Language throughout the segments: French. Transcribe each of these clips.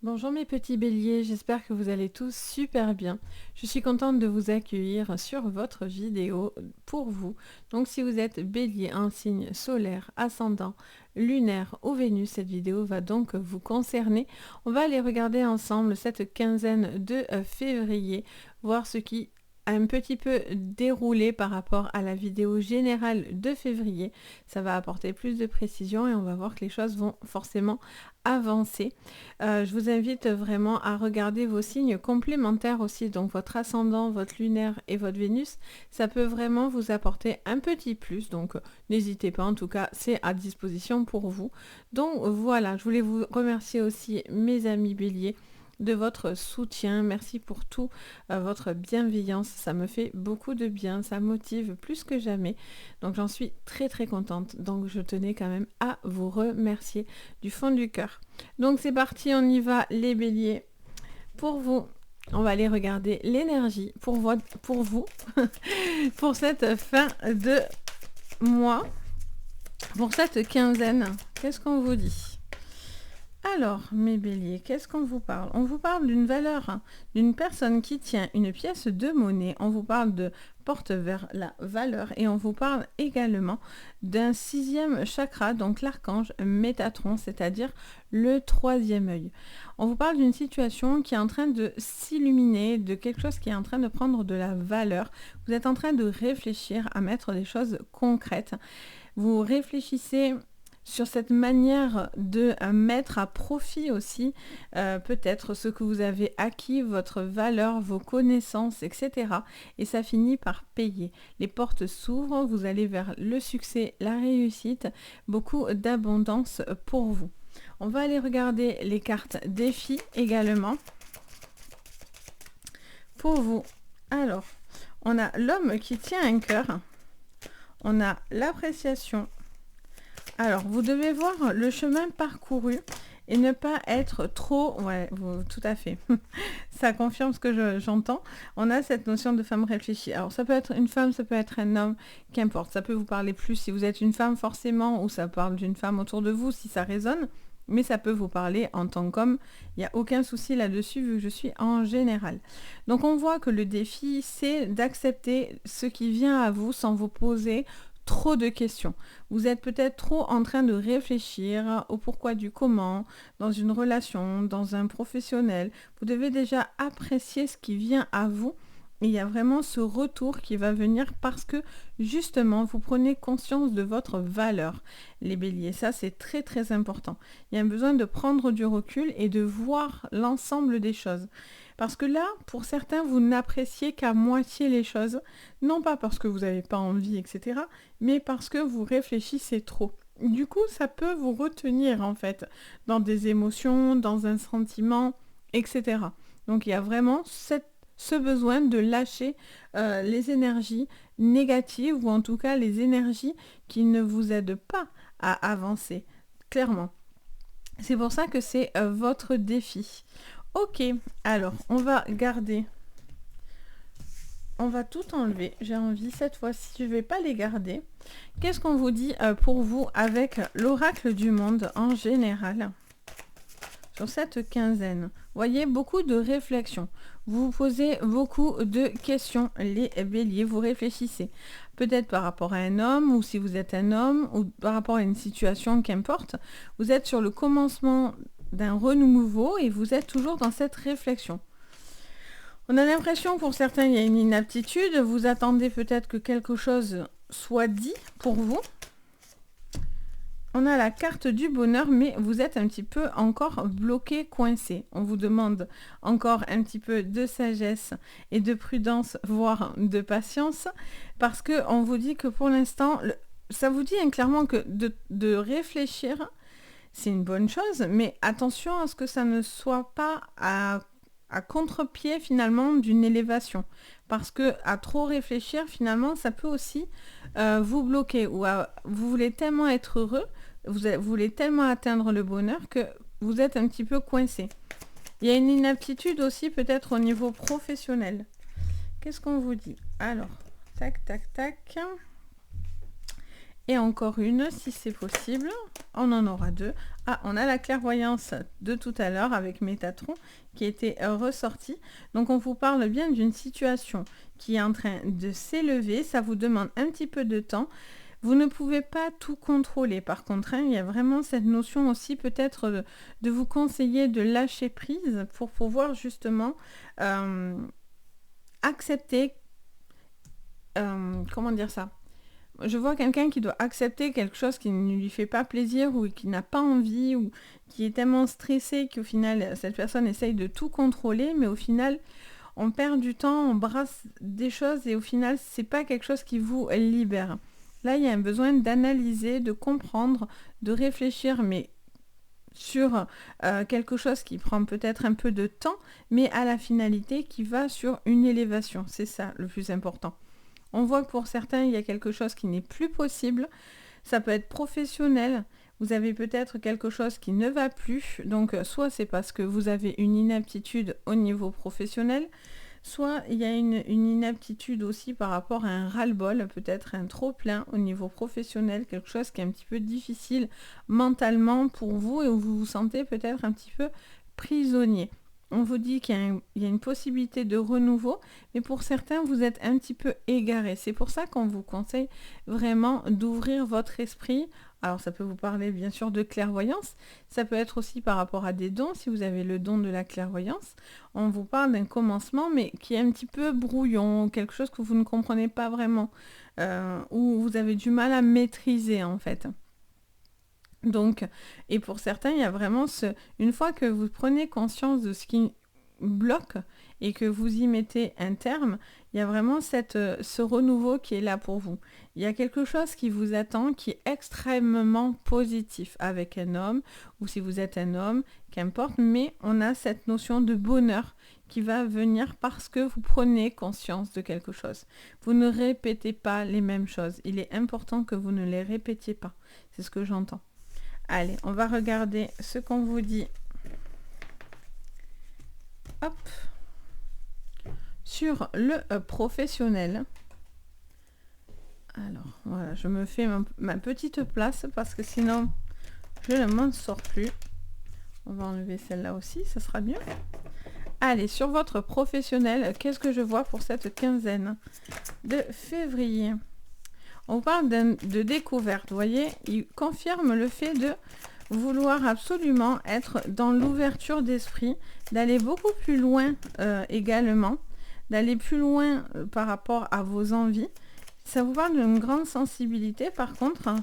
Bonjour mes petits béliers, j'espère que vous allez tous super bien. Je suis contente de vous accueillir sur votre vidéo pour vous. Donc si vous êtes bélier, un signe solaire, ascendant, lunaire ou Vénus, cette vidéo va donc vous concerner. On va aller regarder ensemble cette quinzaine de février, voir ce qui a un petit peu déroulé par rapport à la vidéo générale de février. Ça va apporter plus de précision et on va voir que les choses vont forcément avancer. Je vous invite vraiment à regarder vos signes complémentaires aussi, donc votre ascendant, votre lunaire et votre Vénus. Ça peut vraiment vous apporter un petit plus, donc n'hésitez pas, en tout cas c'est à disposition pour vous. Donc voilà, je voulais vous remercier aussi mes amis béliers de votre soutien. Merci pour tout, votre bienveillance. Ça me fait beaucoup de bien, ça motive plus que jamais. Donc j'en suis très très contente. Donc je tenais quand même à vous remercier du fond du cœur. Donc c'est parti, on y va les béliers. Pour vous, on va aller regarder l'énergie pour vous pour cette fin de mois, pour cette quinzaine. Qu'est-ce qu'on vous dit ? Alors, mes béliers, qu'est-ce qu'on vous parle ? On vous parle d'une valeur, d'une personne qui tient une pièce de monnaie. On vous parle de porte vers la valeur et on vous parle également d'un 6e chakra, donc l'archange Métatron, c'est-à-dire le 3e œil. On vous parle d'une situation qui est en train de s'illuminer, de quelque chose qui est en train de prendre de la valeur. Vous êtes en train de réfléchir à mettre des choses concrètes. Vous réfléchissez sur cette manière de mettre à profit aussi peut-être ce que vous avez acquis, votre valeur, vos connaissances, etc. Et ça finit par payer. Les portes s'ouvrent, vous allez vers le succès, la réussite, beaucoup d'abondance pour vous. On va aller regarder les cartes défis également pour vous. Alors, on a l'homme qui tient un cœur, on a l'appréciation. Alors, vous devez voir le chemin parcouru et ne pas être trop... Ouais, tout à fait. Ça confirme ce que j'entends. On a cette notion de femme réfléchie. Alors, ça peut être une femme, ça peut être un homme, qu'importe. Ça peut vous parler plus si vous êtes une femme forcément, ou ça parle d'une femme autour de vous si ça résonne. Mais ça peut vous parler en tant qu'homme. Il n'y a aucun souci là-dessus vu que je suis en général. Donc, on voit que le défi, c'est d'accepter ce qui vient à vous sans vous poser trop de questions. Vous êtes peut-être trop en train de réfléchir au pourquoi du comment, dans une relation, dans un professionnel. Vous devez déjà apprécier ce qui vient à vous. Et il y a vraiment ce retour qui va venir parce que justement, vous prenez conscience de votre valeur, les béliers. Ça, c'est très très important. Il y a un besoin de prendre du recul et de voir l'ensemble des choses. Parce que là, pour certains, vous n'appréciez qu'à moitié les choses, non pas parce que vous n'avez pas envie, etc., mais parce que vous réfléchissez trop. Du coup, ça peut vous retenir, en fait, dans des émotions, dans un sentiment, etc. Donc, il y a vraiment ce besoin de lâcher les énergies négatives, ou en tout cas les énergies qui ne vous aident pas à avancer, clairement. C'est pour ça que c'est votre défi. Ok, alors on va garder, on va tout enlever, j'ai envie cette fois-ci, je ne vais pas les garder. Qu'est-ce qu'on vous dit pour vous avec l'oracle du monde en général sur cette quinzaine? Voyez, beaucoup de réflexions, vous vous posez beaucoup de questions, les béliers, vous réfléchissez. Peut-être par rapport à un homme, ou si vous êtes un homme, ou par rapport à une situation, qu'importe, vous êtes sur le commencement d'un renouveau et vous êtes toujours dans cette réflexion. On a l'impression pour certains il y a une inaptitude, vous attendez peut-être que quelque chose soit dit pour vous. On a la carte du bonheur, mais vous êtes un petit peu encore bloqué, coincé. On vous demande encore un petit peu de sagesse et de prudence, voire de patience, parce qu'on vous dit que pour l'instant, ça vous dit clairement que de réfléchir, c'est une bonne chose, mais attention à ce que ça ne soit pas à contre-pied finalement d'une élévation. Parce que à trop réfléchir, finalement, ça peut aussi vous bloquer. Ou vous voulez tellement être heureux, vous voulez tellement atteindre le bonheur que vous êtes un petit peu coincé. Il y a une inaptitude aussi peut-être au niveau professionnel. Qu'est-ce qu'on vous dit ? Alors, tac, tac, tac. Et encore une, si c'est possible. On en aura deux. Ah, on a la clairvoyance de tout à l'heure avec Métatron qui était ressortie. Donc, on vous parle bien d'une situation qui est en train de s'élever. Ça vous demande un petit peu de temps. Vous ne pouvez pas tout contrôler. Par contre, il y a vraiment cette notion aussi peut-être de vous conseiller de lâcher prise pour pouvoir justement accepter, comment dire ça? Je vois quelqu'un qui doit accepter quelque chose qui ne lui fait pas plaisir ou qui n'a pas envie ou qui est tellement stressé qu'au final, cette personne essaye de tout contrôler, mais au final, on perd du temps, on brasse des choses et au final, c'est pas quelque chose qui vous libère. Là, il y a un besoin d'analyser, de comprendre, de réfléchir, mais sur quelque chose qui prend peut-être un peu de temps, mais à la finalité qui va sur une élévation. C'est ça le plus important. On voit que pour certains, il y a quelque chose qui n'est plus possible. Ça peut être professionnel. Vous avez peut-être quelque chose qui ne va plus. Donc, soit c'est parce que vous avez une inaptitude au niveau professionnel, soit il y a une inaptitude aussi par rapport à un ras-le-bol, peut-être un trop-plein au niveau professionnel, quelque chose qui est un petit peu difficile mentalement pour vous et où vous vous sentez peut-être un petit peu prisonnier. On vous dit qu'il y a une possibilité de renouveau, mais pour certains, vous êtes un petit peu égaré. C'est pour ça qu'on vous conseille vraiment d'ouvrir votre esprit. Alors, ça peut vous parler bien sûr de clairvoyance. Ça peut être aussi par rapport à des dons, si vous avez le don de la clairvoyance. On vous parle d'un commencement, mais qui est un petit peu brouillon, quelque chose que vous ne comprenez pas vraiment, ou vous avez du mal à maîtriser en fait. Donc, et pour certains, il y a vraiment une fois que vous prenez conscience de ce qui bloque et que vous y mettez un terme, il y a vraiment ce renouveau qui est là pour vous. Il y a quelque chose qui vous attend qui est extrêmement positif avec un homme ou si vous êtes un homme, qu'importe, mais on a cette notion de bonheur qui va venir parce que vous prenez conscience de quelque chose. Vous ne répétez pas les mêmes choses. Il est important que vous ne les répétiez pas. C'est ce que j'entends. Allez, on va regarder ce qu'on vous dit. Hop. Sur le professionnel. Alors, voilà, je me fais ma petite place parce que sinon, je ne m'en sors plus. On va enlever celle-là aussi, ça sera mieux. Allez, sur votre professionnel, qu'est-ce que je vois pour cette quinzaine de février ? On parle de découverte, vous voyez, il confirme le fait de vouloir absolument être dans l'ouverture d'esprit, d'aller beaucoup plus loin également, d'aller plus loin par rapport à vos envies. Ça vous parle d'une grande sensibilité, par contre,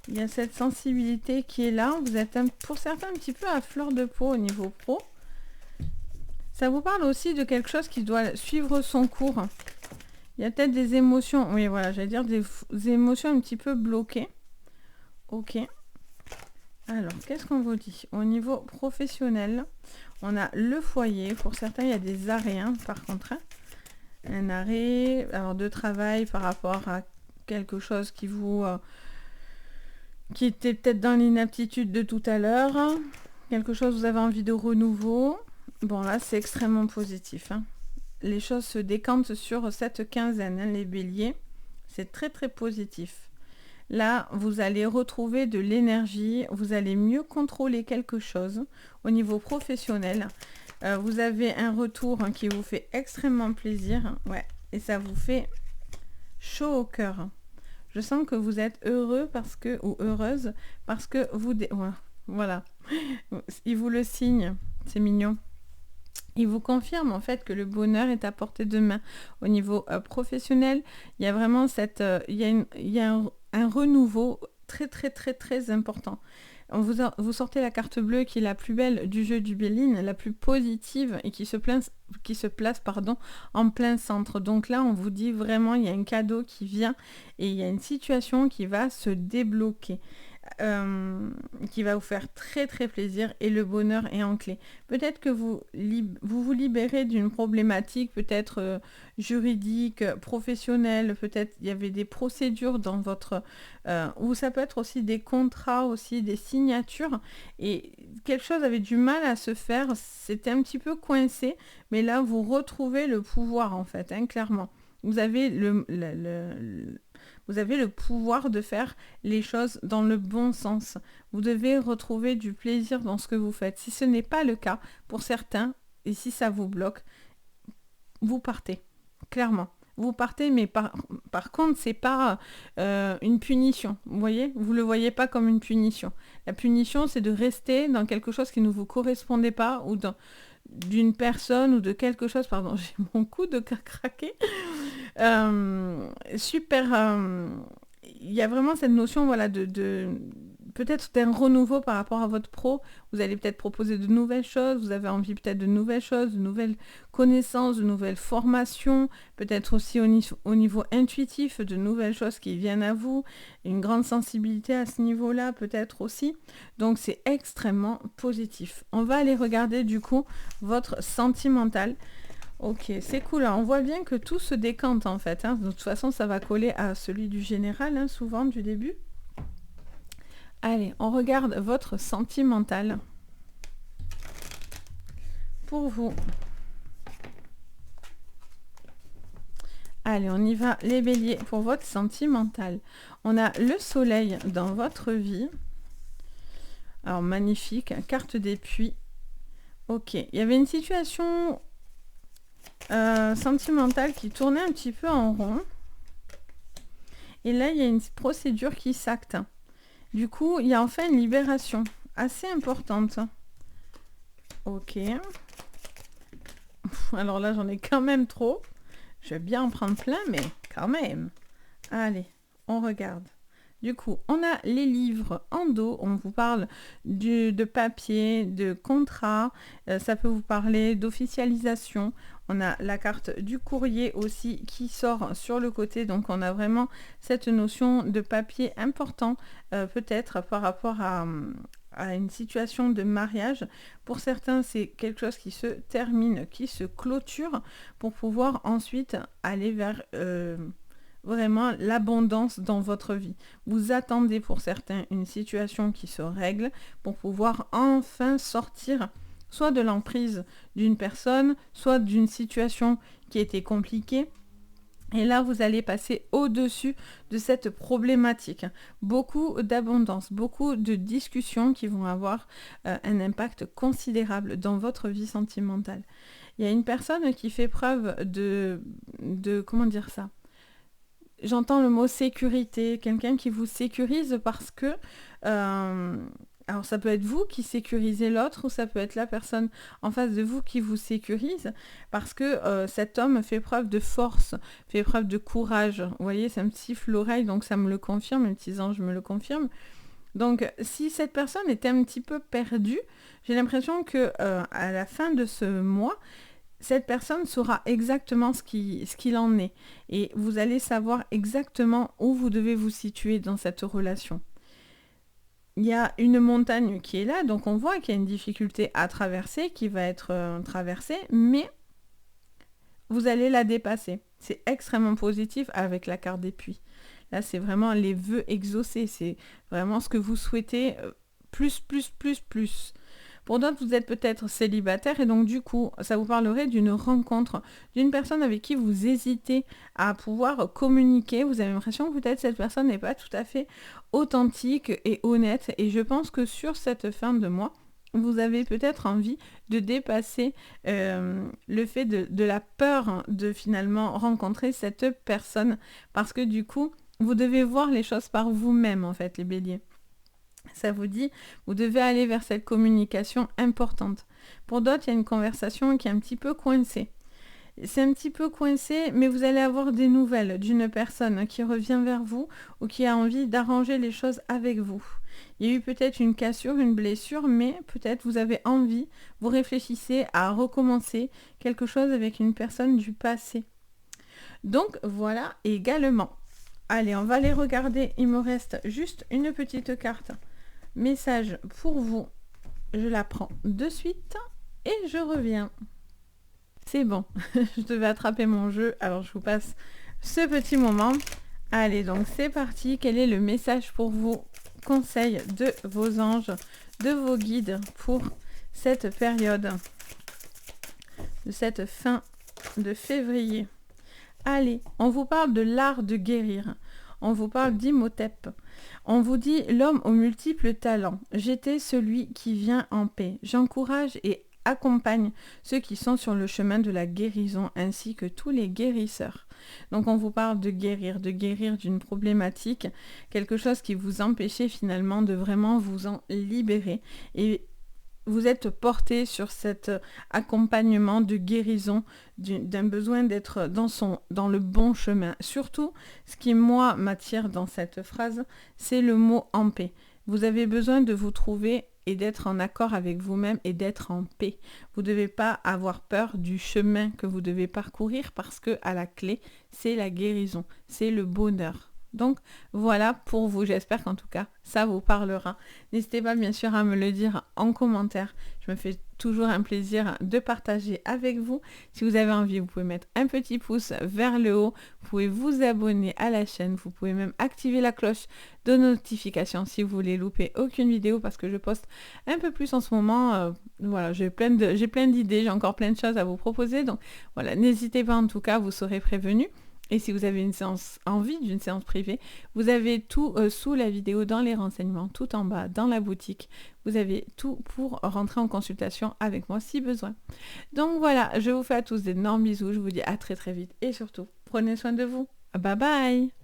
il y a cette sensibilité qui est là, vous êtes pour certains un petit peu à fleur de peau au niveau pro. Ça vous parle aussi de quelque chose qui doit suivre son cours. Il y a peut-être des émotions, oui voilà, j'allais dire des émotions un petit peu bloquées. Ok. Alors, qu'est-ce qu'on vous dit? Au niveau professionnel, on a le foyer. Pour certains, il y a des arrêts, hein, par contre. Hein. Un arrêt alors, de travail par rapport à quelque chose qui vous... qui était peut-être dans l'inaptitude de tout à l'heure. Quelque chose, vous avez envie de renouveau. Bon, là, c'est extrêmement positif, hein. Les choses se décantent sur cette quinzaine, hein, les béliers. C'est très très positif. Là, vous allez retrouver de l'énergie, vous allez mieux contrôler quelque chose au niveau professionnel. Vous avez un retour qui vous fait extrêmement plaisir, ouais, et ça vous fait chaud au cœur. Je sens que vous êtes heureux parce que, ou heureuse parce que vous... Voilà, il vous le signe, c'est mignon. Il vous confirme en fait que le bonheur est à portée de main. Au niveau professionnel, il y a vraiment il y a un renouveau très très très très important. Vous sortez la carte bleue qui est la plus belle du jeu du Béline, la plus positive et qui se place en plein centre. Donc là, on vous dit vraiment, il y a un cadeau qui vient et il y a une situation qui va se débloquer. Qui va vous faire très très plaisir et le bonheur est en clé. Peut-être que vous libérez d'une problématique peut-être juridique, professionnelle, peut-être il y avait des procédures dans votre... ou ça peut être aussi des contrats, aussi des signatures et quelque chose avait du mal à se faire, c'était un petit peu coincé, mais là vous retrouvez le pouvoir en fait, hein, clairement. Vous avez vous avez le pouvoir de faire les choses dans le bon sens. Vous devez retrouver du plaisir dans ce que vous faites. Si ce n'est pas le cas pour certains, et si ça vous bloque, vous partez, clairement. Vous partez, mais par contre, c'est pas une punition. Vous voyez, vous le voyez pas comme une punition. La punition, c'est de rester dans quelque chose qui ne vous correspondait pas ou d'une personne ou de quelque chose. Pardon, j'ai mon coude qui a craqué. Super. Il y a vraiment cette notion, voilà, de peut-être d'un renouveau par rapport à votre pro. Vous allez peut-être proposer de nouvelles choses, vous avez envie peut-être de nouvelles choses, de nouvelles connaissances, de nouvelles formations, peut-être aussi au niveau intuitif, de nouvelles choses qui viennent à vous, une grande sensibilité à ce niveau-là peut-être aussi. Donc c'est extrêmement positif. On va aller regarder du coup votre sentimental. Ok, c'est cool. On voit bien que tout se décante en fait. De toute façon, ça va coller à celui du général, souvent du début. Allez, on regarde votre sentimental. Pour vous. Allez, on y va, les béliers, pour votre sentimental. On a le soleil dans votre vie. Alors, magnifique, carte des puits. Ok, il y avait une situation sentimentale qui tournait un petit peu en rond. Et là, il y a une procédure qui s'acte. Du coup, il y a enfin une libération assez importante. Ok. Alors là, j'en ai quand même trop. Je vais bien en prendre plein, mais quand même. Allez, on regarde. Du coup, on a les livres en dos. On vous parle de papier, de contrat. Ça peut vous parler d'officialisation. On a la carte du courrier aussi qui sort sur le côté. Donc, on a vraiment cette notion de papier important, peut-être par rapport à une situation de mariage. Pour certains, c'est quelque chose qui se termine, qui se clôture pour pouvoir ensuite aller vers vraiment l'abondance dans votre vie. Vous attendez pour certains une situation qui se règle pour pouvoir enfin sortir soit de l'emprise d'une personne, soit d'une situation qui était compliquée. Et là, vous allez passer au-dessus de cette problématique. Beaucoup d'abondance, beaucoup de discussions qui vont avoir un impact considérable dans votre vie sentimentale. Il y a une personne qui fait preuve de comment dire ça ? J'entends le mot sécurité, quelqu'un qui vous sécurise parce que... alors ça peut être vous qui sécurisez l'autre ou ça peut être la personne en face de vous qui vous sécurise parce que cet homme fait preuve de force, fait preuve de courage. Vous voyez, ça me siffle l'oreille, donc ça me le confirme, mes petits anges me le confirment. Donc si cette personne est un petit peu perdue, j'ai l'impression que à la fin de ce mois, cette personne saura exactement ce qu'il en est. Et vous allez savoir exactement où vous devez vous situer dans cette relation. Il y a une montagne qui est là, donc on voit qu'il y a une difficulté à traverser, qui va être traversée, mais vous allez la dépasser. C'est extrêmement positif avec la carte des puits. Là, c'est vraiment les vœux exaucés. C'est vraiment ce que vous souhaitez, plus. Pour d'autres, vous êtes peut-être célibataire et donc du coup, ça vous parlerait d'une rencontre, d'une personne avec qui vous hésitez à pouvoir communiquer. Vous avez l'impression que peut-être cette personne n'est pas tout à fait authentique et honnête. Et je pense que sur cette fin de mois, vous avez peut-être envie de dépasser le fait de la peur de finalement rencontrer cette personne. Parce que du coup, vous devez voir les choses par vous-même en fait, les béliers. Ça vous dit, vous devez aller vers cette communication importante. Pour d'autres, il y a une conversation qui est un petit peu coincée. C'est un petit peu coincé, mais vous allez avoir des nouvelles d'une personne qui revient vers vous ou qui a envie d'arranger les choses avec vous. Il y a eu peut-être une cassure, une blessure, mais peut-être vous avez envie, vous réfléchissez à recommencer quelque chose avec une personne du passé. Donc voilà également. Allez, on va les regarder. Il me reste juste une petite carte. Message pour vous. Je la prends de suite et je reviens. C'est bon, je devais attraper mon jeu, alors je vous passe ce petit moment. Allez, donc c'est parti. Quel est le message pour vous? Conseil de vos anges, de vos guides pour cette période de cette fin de février. Allez, on vous parle de l'art de guérir. On vous parle d'Imhotep. On vous dit l'homme aux multiples talents. J'étais celui qui vient en paix. J'encourage et accompagne ceux qui sont sur le chemin de la guérison ainsi que tous les guérisseurs. Donc on vous parle de guérir d'une problématique, quelque chose qui vous empêchait finalement de vraiment vous en libérer. Et vous êtes porté sur cet accompagnement de guérison, d'un besoin d'être dans le bon chemin. Surtout, ce qui, moi, m'attire dans cette phrase, c'est le mot « en paix ». Vous avez besoin de vous trouver et d'être en accord avec vous-même et d'être en paix. Vous ne devez pas avoir peur du chemin que vous devez parcourir parce que à la clé, c'est la guérison, c'est le bonheur. Donc voilà pour vous, j'espère qu'en tout cas ça vous parlera. N'hésitez pas bien sûr à me le dire en commentaire, je me fais toujours un plaisir de partager avec vous. Si vous avez envie, vous pouvez mettre un petit pouce vers le haut, vous pouvez vous abonner à la chaîne, vous pouvez même activer la cloche de notification si vous voulez louper aucune vidéo parce que je poste un peu plus en ce moment. Voilà, j'ai plein d'idées, j'ai encore plein de choses à vous proposer, donc voilà, n'hésitez pas en tout cas, vous serez prévenus. Et si vous avez envie d'une séance privée, vous avez tout sous la vidéo dans les renseignements, tout en bas dans la boutique. Vous avez tout pour rentrer en consultation avec moi si besoin. Donc voilà, je vous fais à tous d'énormes bisous, je vous dis à très très vite et surtout, prenez soin de vous. Bye bye!